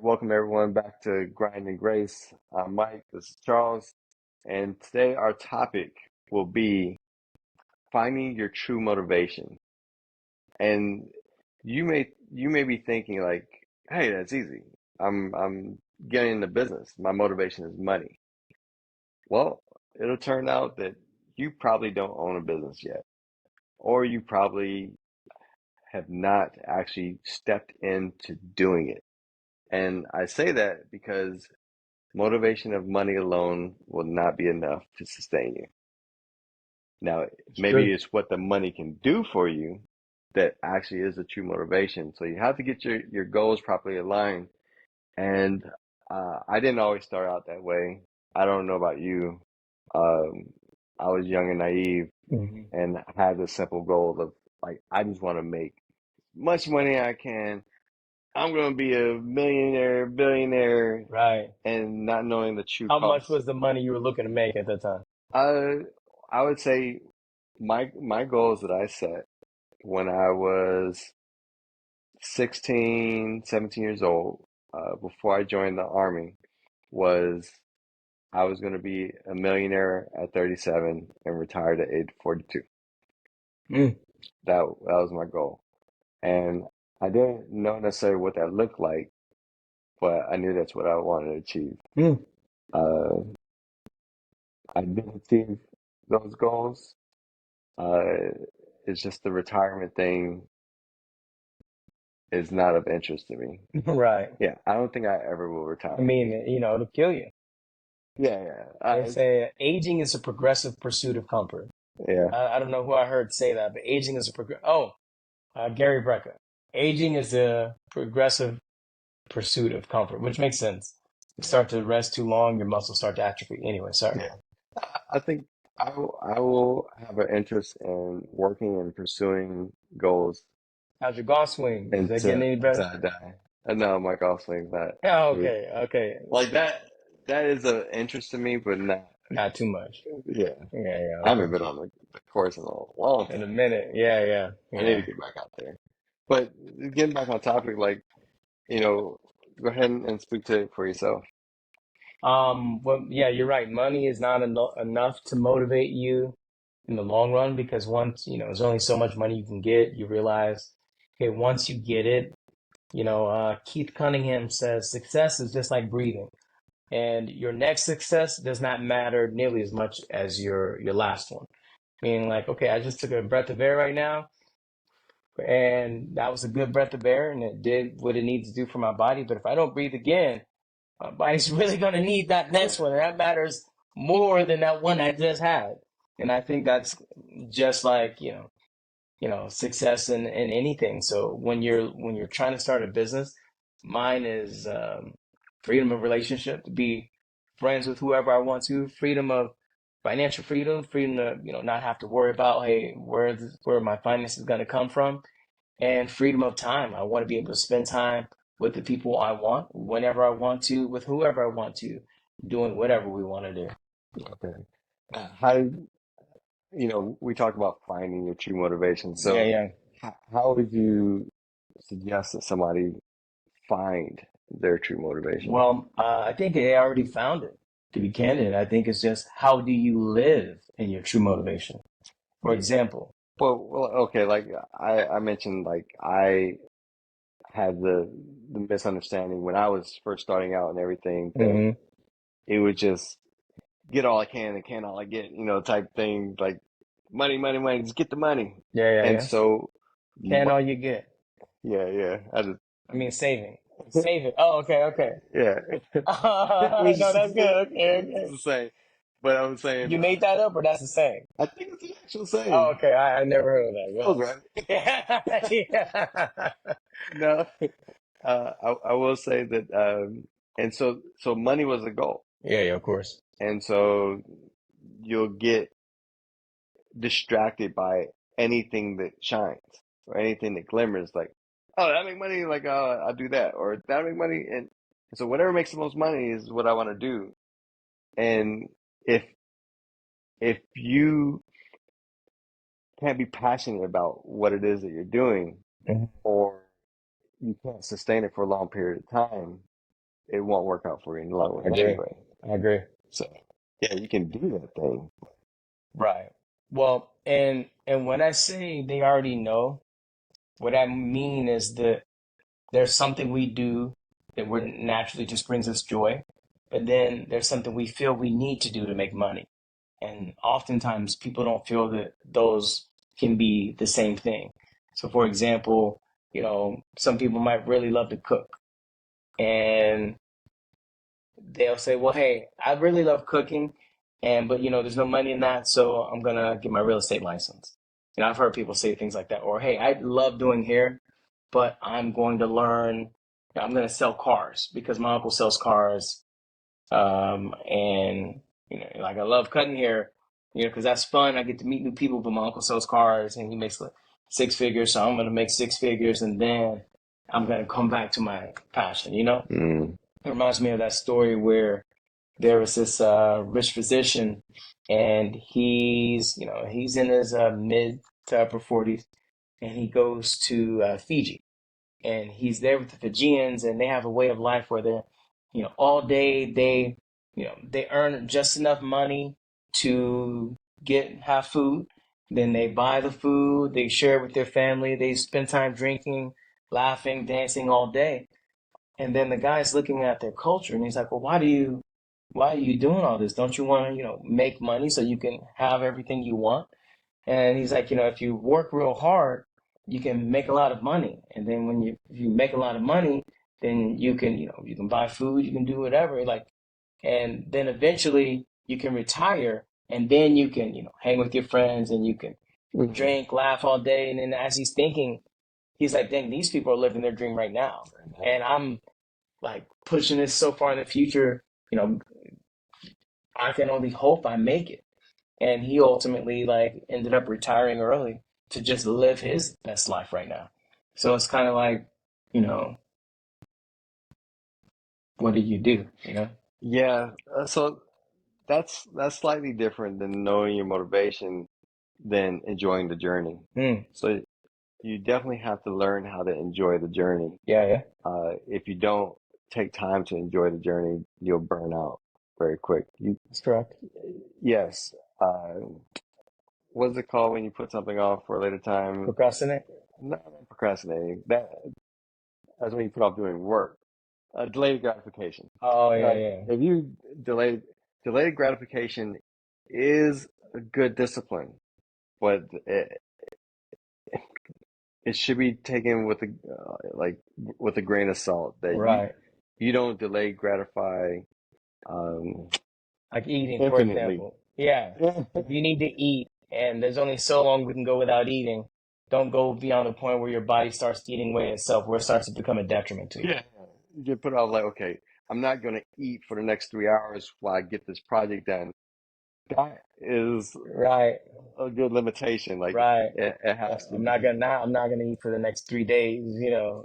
Welcome everyone back to Grind and Grace. I'm Mike, this is Charles, and today our topic will be finding your true motivation. And you may be thinking like, hey, that's easy. I'm getting into business. My motivation is money. Well, it'll turn out that you probably don't own a business yet, or you probably have not actually stepped into doing it. And I say that because motivation of money alone will not be enough to sustain you. Now, It's maybe true. it's what the money can do for you that actually is the true motivation. So you have to get your goals properly aligned. And I didn't always start out that way. I don't know about you. Um, I was young and naive Hmm. and had the simple goal of like, I just want to make much money I can. I'm going to be a millionaire, billionaire, Right. and not knowing the true How much cost. was the money you were looking to make at that time? Uh, I would say my goals that I set when I was 16, 17 years old, before I joined the army, was I was going to be a millionaire at 37 and retired at age 42. Mm. That was my goal, and I didn't know necessarily what that looked like, but I knew that's what I wanted to achieve. Mm. Uh, I did achieve those goals. Uh, it's just the retirement thing is not of interest to me. Right. Yeah, I don't think I ever will I retire. mean, it'll kill you. Yeah, yeah, They say aging is a progressive pursuit of comfort. yeah. I don't know who I heard say that, but aging is a Gary Brecker. Aging is a progressive pursuit of comfort, which makes sense. You Yeah, start to rest too long, your muscles start to atrophy. Anyway, sorry. yeah. I think I will have an interest in working and pursuing goals How's your golf swing? Is that getting until any until better? I die. I know my golf swing's not Oh, good. okay, okay. Like that. That is of interest to me, but not. Not too much. Yeah, Yeah, yeah, I okay. haven't been on the course in a long In a time. minute. Yeah, yeah, I need to yeah. get back out there. But getting back on topic, like you know, go ahead and speak to it for yourself. Well, yeah, you're right. Money is not enough to motivate you in the long run because once, there's only so much money you can get. You realize, okay, once you get it, Keith Cunningham says success is just like breathing, and your next success does not matter nearly as much as your last one. Meaning, like, okay, I just took a breath of air right now, and that was a good breath of air, and it did what it needs to do for my body. But if I don't breathe again, my body's really going to need that next one, and that matters more than that one I just had. And I think that's just like success in anything. So when you're trying to start a business, mine is freedom of relationship to be friends with whoever I want to, freedom of financial freedom, freedom to not have to worry about, hey, where my finances going to come from, and freedom of time. I want to be able to spend time with the people I want, whenever I want to, with whoever I want to, doing whatever we want to do. Okay. How we talked about finding your true motivation. Yeah, So, yeah. how would you suggest that somebody find their true motivation? Well, I think they already found it. To be candid, I think it's just how do you live in your true motivation? For example, Well, okay. Like I mentioned, like I had the misunderstanding when I was first starting out and everything that hmm it would just get all I can and can all I get, type thing. Like money, money, money, just get the money. yeah, yeah, And yeah. so, Can my, all you get. yeah, yeah. I just I mean, saving. Save it. Oh, okay, okay. yeah, No, which is that's good. Okay, okay. the same. But I'm saying, You made that up, or that's the same? I think it's the actual Oh, saying. okay. I never heard of that. I was right. Go ahead. Yeah. No, I will say that, and so money was a goal, Yeah, yeah, of course. and so you'll get distracted by anything that shines or anything that glimmers. Like, oh, that make money. Like, I'll do that, or that make money, and so whatever makes the most money is what I want to do. And if you can't be passionate about what it is that you're doing, Mhm. or you can't sustain it for a long period of time, it won't work out for you in the long I run agree. anyway. I agree. So yeah, you can do that thing. Right. Well, and when I say they already know, what I mean is that there's something we do that we're naturally just brings us joy, but then there's something we feel we need to do to make money. And oftentimes people don't feel that those can be the same thing. So for example, some people might really love to cook and they'll say, well, hey, I really love cooking but there's no money in that, so I'm gonna get my real estate license. I've heard people say things like that. Or, hey, I love doing hair, but I'm going to learn, I'm gonna sell cars because my uncle sells cars and like I love cutting hair, because that's fun. I get to meet new people. But my uncle sells cars, and he makes like 6 figures, so I'm gonna make 6 figures, and then I'm gonna come back to my passion. Mm, It reminds me of that story where there was this rich physician, and he's in his mid to upper 40s, and he goes to Fiji, and he's there with the Fijians, and they have a way of life where they're, all day they earn just enough money to have food. Then they buy the food, they share it with their family, they spend time drinking, laughing, dancing all day. And then the guy's looking at their culture, and he's like, "Well, why are you doing all this? Don't you want to, make money so you can have everything you want?" And he's like, if you work real hard, you can make a lot of money. And then if you make a lot of money, then you can buy food, you can do whatever. Like, and then eventually you can retire, and then you can, hang with your friends, and you can mm. drink, laugh all day. And then as he's thinking, he's like, dang, these people are living their dream right now. And I'm like pushing this so far in the future, you know, I can only hope I make it. And he ultimately like ended up retiring early to just live his best life right now. So it's kind of like, you know, what do you do? Yeah, so that's slightly different than knowing your motivation than enjoying the journey. Mm, So you definitely have to learn how to enjoy the journey. yeah, yeah, If you don't take time to enjoy the journey, you'll burn out very quick. that's correct. Yes. What's it called when you put something off for a later time? Procrastinate. Not procrastinating. That's when you put off doing work. Delayed gratification. Oh yeah, Like yeah. if you delayed gratification is a good discipline, but it should be taken with with a grain of salt that Right. you don't delay gratify um, Like eating, for infinitely. example. Yeah. If you need to eat and there's only so long we can go without eating, don't go beyond the point where your body starts eating away itself, where it starts to become a detriment to you. Yeah. You put out like, okay, I'm not going to eat for the next 3 hours while I get this project done. That is Right. a good limitation. Like Right. it has to be. I'm not gonna eat for the next 3 days,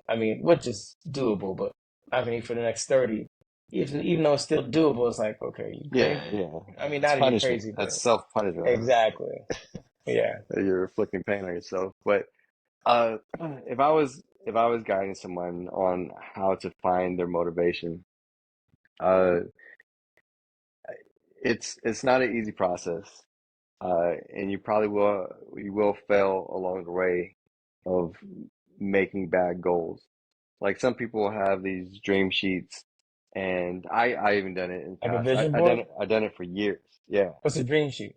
I mean, which is doable, but I'm not gonna eat for the next 30. Even though it's still doable, it's like, okay, you Yeah, crazy? yeah. I mean, It's not even punishment. crazy, but That's self-punishment. exactly. Yeah. You're inflicting pain on yourself. But uh, if I was guiding someone on how to find their motivation, uh, it's not an easy process. And you will fail along the way of making bad goals. Like some people have these dream sheets, and I even done it in the Like a past. vision board? I done it for years. Yeah, What's a dream sheet?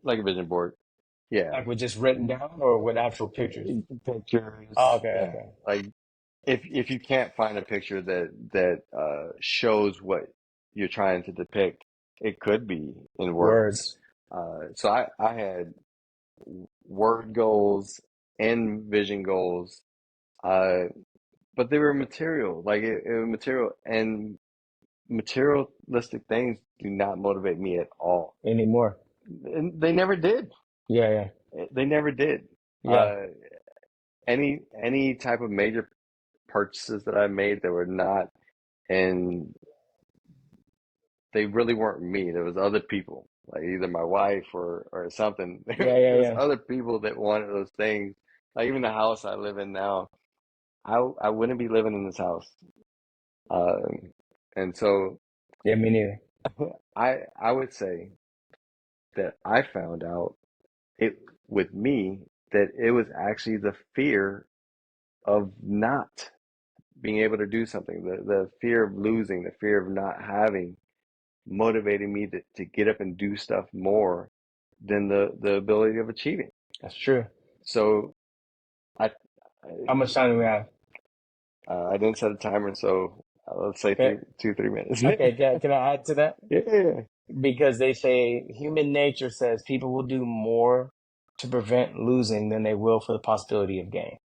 like a vision board. Yeah, Like with just written down or with actual pictures? Oh, pictures. okay, Yeah, okay. like if you can't find a picture that shows what you're trying to depict, it could be in words. Words. So I had word goals and vision goals, uh, but they were material. Like it was material, and materialistic things do not motivate me at all. Anymore. And they never did. Yeah, yeah. They never did. Yeah. Uh, any type of major purchases that I made that were not, and they really weren't me. There was other people, like either my wife or something. Yeah, yeah, There's yeah. other people that wanted those things. Like even the house I live in now, I wouldn't be living in this house. Um, And so Yeah, me neither. I would say that I found out it with me that it was actually the fear of not being able to do something, the fear of losing, the fear of not having, motivating me to get up and do stuff more than the ability of achieving. That's true. So I How much time do we have? I didn't set a timer, so let's say Okay, 3 minutes. okay, can I add to that? Yeah. Because they say human nature says people will do more to prevent losing than they will for the possibility of gain.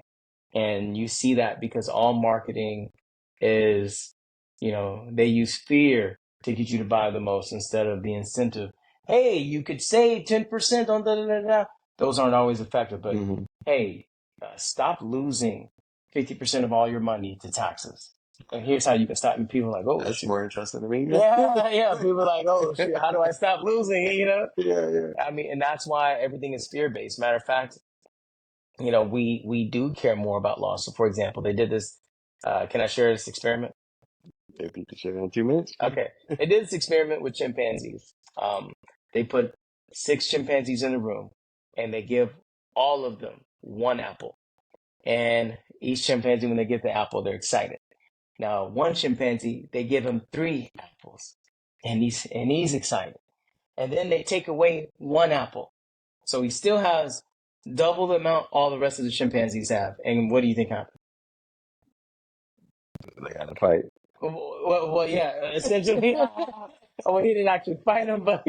And you see that because all marketing is, they use fear to get you to buy the most instead of the incentive. Hey, you could save 10% on da da da da. Those aren't always effective, but Hmm. hey, stop losing 50% of all your money to taxes. And here's how you can stop. And people are like, oh, That's shoot. more interesting to me. Yeah, yeah. People are like, oh, shoot, how do I stop losing? Yeah, yeah. I mean, and that's why everything is fear based. Matter of fact, we do care more about loss. So, for example, they did this. Can I share this experiment? If you could share in 2 minutes. Okay, they did this experiment with chimpanzees. They put six chimpanzees in a room, and they give all of them one apple. And each chimpanzee, when they get the apple, they're excited. Now, one chimpanzee, they give him three apples, and he's excited. And then they take away one apple, so he still has double the amount all the rest of the chimpanzees have. And what do you think happened? They got to fight. Well, yeah, essentially. Well, he didn't actually fight him, but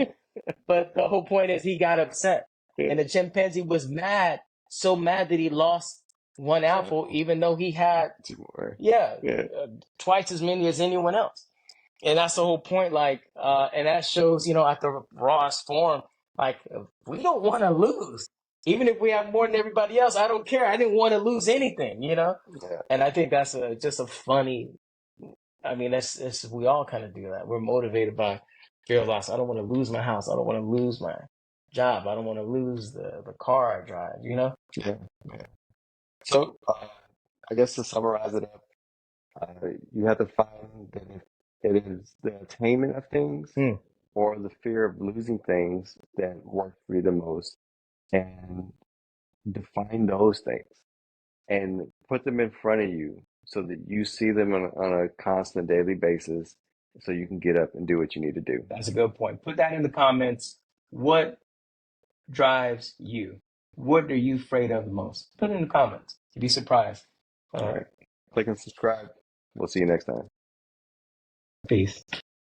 the whole point is he got upset, Yeah. and the chimpanzee was mad, so mad that he lost one apple, even though he had, Two more. yeah, Yeah. twice as many as anyone else. And that's the whole point. Like, and that shows, at the rawest form, like we don't want to lose, even if we have more than everybody else. I don't care. I didn't want to lose anything. Yeah. And I think that's just a funny. I mean, that's we all kind of do that. We're motivated by fear of loss. I don't want to lose my house. I don't want to lose my job. I don't want to lose the car I drive. Yeah. Yeah. So, I guess to summarize it up, you have to find that if it is the attainment of things Hmm. or the fear of losing things that work for you the most, and define those things and put them in front of you so that you see them on a constant daily basis so you can get up and do what you need to do. That's a good point. Put that in the comments. What drives you? What are you afraid of the most? Put it in the comments. You'd be surprised. All right. Click and subscribe. We'll see you next time. Peace.